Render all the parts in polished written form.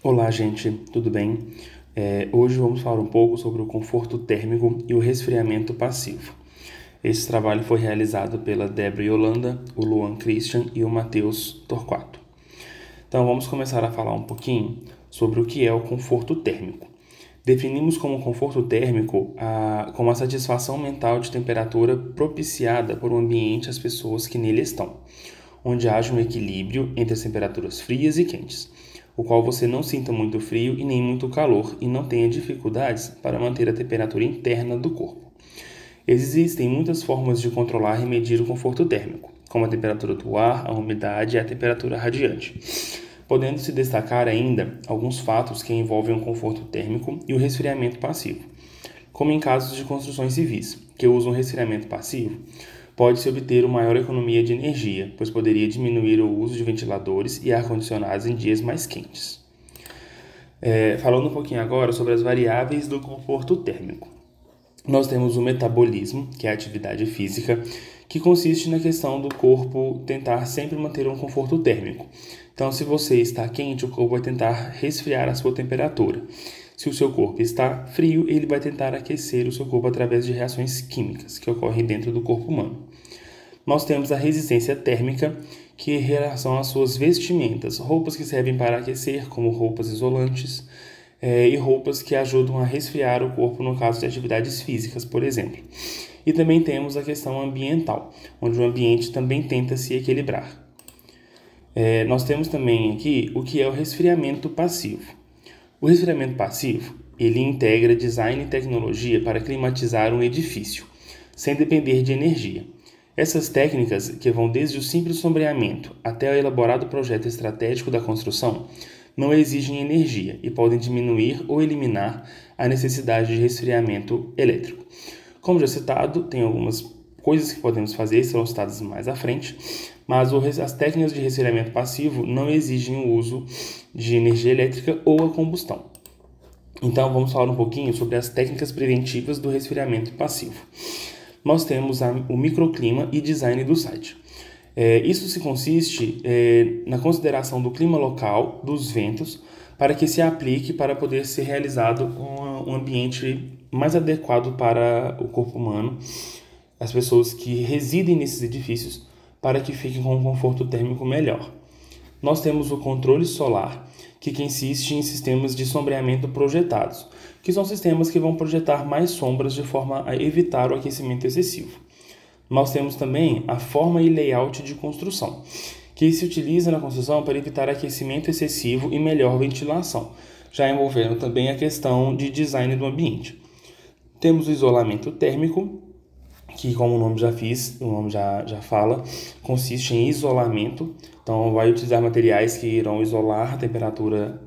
Olá, gente, tudo bem? Hoje vamos falar um pouco sobre o conforto térmico e o resfriamento passivo. Esse trabalho foi realizado pela Débora Yolanda, o Luan Christian e o Matheus Torquato. Então vamos começar a falar um pouquinho sobre o que é o conforto térmico. Definimos como conforto térmico como a satisfação mental de temperatura propiciada por um ambiente às pessoas que nele estão, onde haja um equilíbrio entre as temperaturas frias e quentes, o qual você não sinta muito frio e nem muito calor e não tenha dificuldades para manter a temperatura interna do corpo. Existem muitas formas de controlar e medir o conforto térmico, como a temperatura do ar, a umidade e a temperatura radiante, podendo se destacar ainda alguns fatos que envolvem o conforto térmico e o resfriamento passivo, como em casos de construções civis, que usam resfriamento passivo, pode-se obter uma maior economia de energia, pois poderia diminuir o uso de ventiladores e ar-condicionados em dias mais quentes. Falando um pouquinho agora sobre as variáveis do conforto térmico. Nós temos o metabolismo, que é a atividade física, que consiste na questão do corpo tentar sempre manter um conforto térmico. Então, se você está quente, o corpo vai tentar resfriar a sua temperatura. Se o seu corpo está frio, ele vai tentar aquecer o seu corpo através de reações químicas que ocorrem dentro do corpo humano. Nós temos a resistência térmica, que é em relação às suas vestimentas, roupas que servem para aquecer, como roupas isolantes, e roupas que ajudam a resfriar o corpo no caso de atividades físicas, por exemplo. E também temos a questão ambiental, onde o ambiente também tenta se equilibrar. Nós temos também aqui o que é o resfriamento passivo. O resfriamento passivo, ele integra design e tecnologia para climatizar um edifício, sem depender de energia. Essas técnicas, que vão desde o simples sombreamento até o elaborado projeto estratégico da construção, não exigem energia e podem diminuir ou eliminar a necessidade de resfriamento elétrico. Como já citado, tem algumas coisas que podemos fazer, serão citadas mais à frente, mas as técnicas de resfriamento passivo não exigem o uso de energia elétrica ou a combustão. Então, vamos falar um pouquinho sobre as técnicas preventivas do resfriamento passivo. Nós temos o microclima e design do site. Isso se consiste na consideração do clima local, dos ventos, para que se aplique para poder ser realizado um ambiente mais adequado para o corpo humano, as pessoas que residem nesses edifícios, para que fiquem com um conforto térmico melhor. Nós temos o controle solar, que consiste em sistemas de sombreamento projetados, que são sistemas que vão projetar mais sombras de forma a evitar o aquecimento excessivo. Nós temos também a forma e layout de construção, que se utiliza na construção para evitar aquecimento excessivo e melhor ventilação, já envolvendo também a questão de design do ambiente. Temos o isolamento térmico, que, como o nome já fala, consiste em isolamento. Então, vai utilizar materiais que irão isolar a temperatura,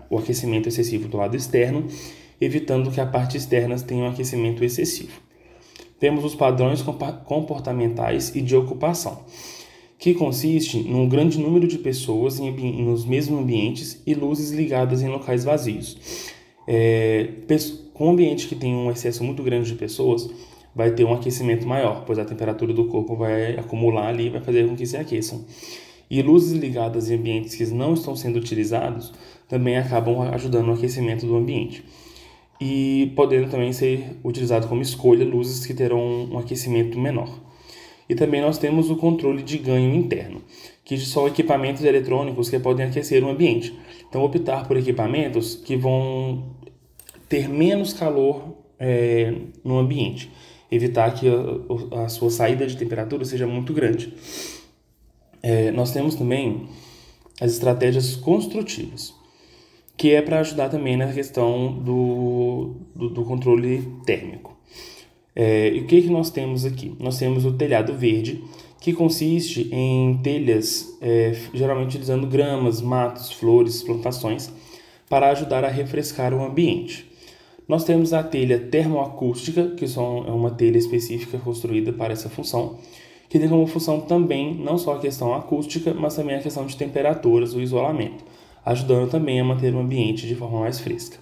o aquecimento excessivo do lado externo, evitando que a parte externa tenha um aquecimento excessivo. Temos os padrões comportamentais e de ocupação, que consiste num grande número de pessoas nos mesmos ambientes e luzes ligadas em locais vazios. Com um ambiente que tem um excesso muito grande de pessoas, vai ter um aquecimento maior, pois a temperatura do corpo vai acumular ali e vai fazer com que se aqueçam. E luzes ligadas em ambientes que não estão sendo utilizados também acabam ajudando no aquecimento do ambiente. E podendo também ser utilizado como escolha luzes que terão um aquecimento menor. E também nós temos o controle de ganho interno, que são equipamentos eletrônicos que podem aquecer o ambiente. Então, optar por equipamentos que vão ter menos calor no ambiente, evitar que a sua saída de temperatura seja muito grande. Nós temos também as estratégias construtivas, que é para ajudar também na questão do controle térmico. E o que nós temos aqui? Nós temos o telhado verde, que consiste em telhas, geralmente utilizando gramas, matos, flores, plantações, para ajudar a refrescar o ambiente. Nós temos a telha termoacústica, que é uma telha específica construída para essa função, que tem como função também não só a questão acústica, mas também a questão de temperaturas, o isolamento, ajudando também a manter o ambiente de forma mais fresca.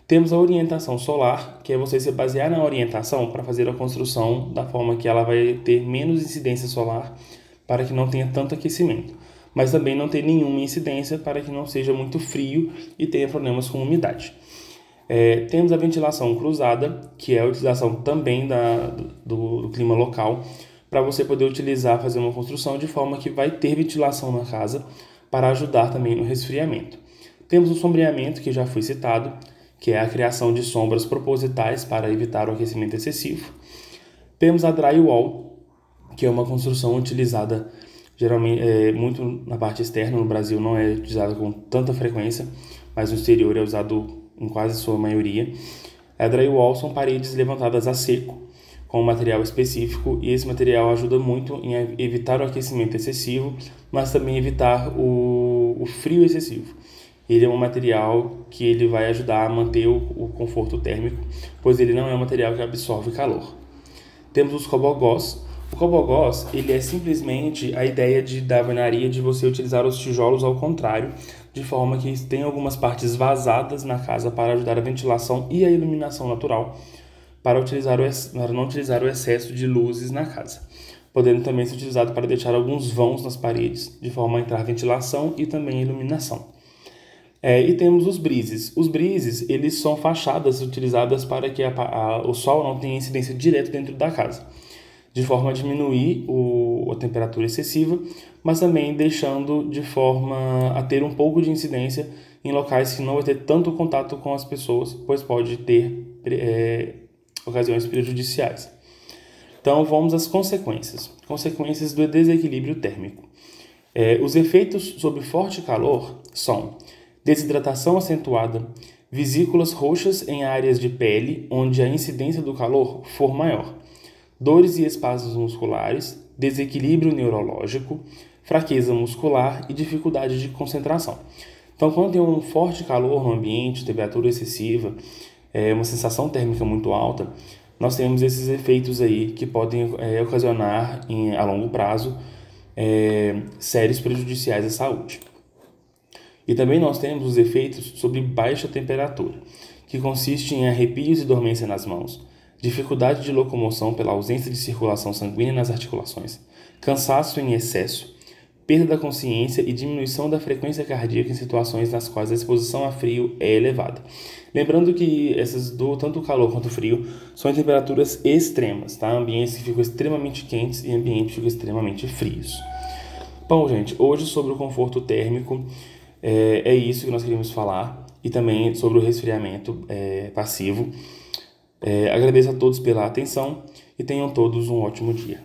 Temos a orientação solar, que é você se basear na orientação para fazer a construção da forma que ela vai ter menos incidência solar, para que não tenha tanto aquecimento. mas também não ter nenhuma incidência para que não seja muito frio e tenha problemas com umidade. Temos a ventilação cruzada, que é a utilização também do clima local, para você poder utilizar, fazer uma construção de forma que vai ter ventilação na casa para ajudar também no resfriamento. Temos o sombreamento, que já foi citado, que é a criação de sombras propositais para evitar o aquecimento excessivo. Temos a drywall, que é uma construção utilizada geralmente muito na parte externa. No Brasil não é utilizada com tanta frequência, mas no exterior é usado em quase sua maioria. A drywall são paredes levantadas a seco, com um material específico, e esse material ajuda muito em evitar o aquecimento excessivo, mas também evitar o frio excessivo. Ele é um material que ele vai ajudar a manter o conforto térmico, pois ele não é um material que absorve calor. Temos os cobogós. O cobogós, ele é simplesmente a ideia da alvenaria de você utilizar os tijolos ao contrário, de forma que tem algumas partes vazadas na casa para ajudar a ventilação e a iluminação natural, para não utilizar o excesso de luzes na casa, podendo também ser utilizado para deixar alguns vãos nas paredes, de forma a entrar ventilação e também iluminação. E temos os brises. Os brises, eles são fachadas utilizadas para que o sol não tenha incidência direto dentro da casa, de forma a diminuir a temperatura excessiva, mas também deixando de forma a ter um pouco de incidência em locais que não vai ter tanto contato com as pessoas, pois pode ter ocasiões prejudiciais. Então vamos às consequências. Consequências do desequilíbrio térmico. Os efeitos sob forte calor são desidratação acentuada, vesículas roxas em áreas de pele onde a incidência do calor for maior, dores e espasmos musculares, desequilíbrio neurológico, fraqueza muscular e dificuldade de concentração. Então, quando tem um forte calor no ambiente, temperatura excessiva, uma sensação térmica muito alta, nós temos esses efeitos aí que podem ocasionar, a longo prazo, sérios prejudiciais à saúde. E também nós temos os efeitos sobre baixa temperatura, que consiste em arrepios e dormência nas mãos, dificuldade de locomoção pela ausência de circulação sanguínea nas articulações, cansaço em excesso, perda da consciência e diminuição da frequência cardíaca em situações nas quais a exposição a frio é elevada. Lembrando que tanto o calor quanto o frio são em temperaturas extremas, tá? Ambientes que ficam extremamente quentes e ambientes que ficam extremamente frios. Bom, gente, hoje sobre o conforto térmico, é isso que nós queríamos falar, e também sobre o resfriamento passivo. Agradeço a todos pela atenção e tenham todos um ótimo dia.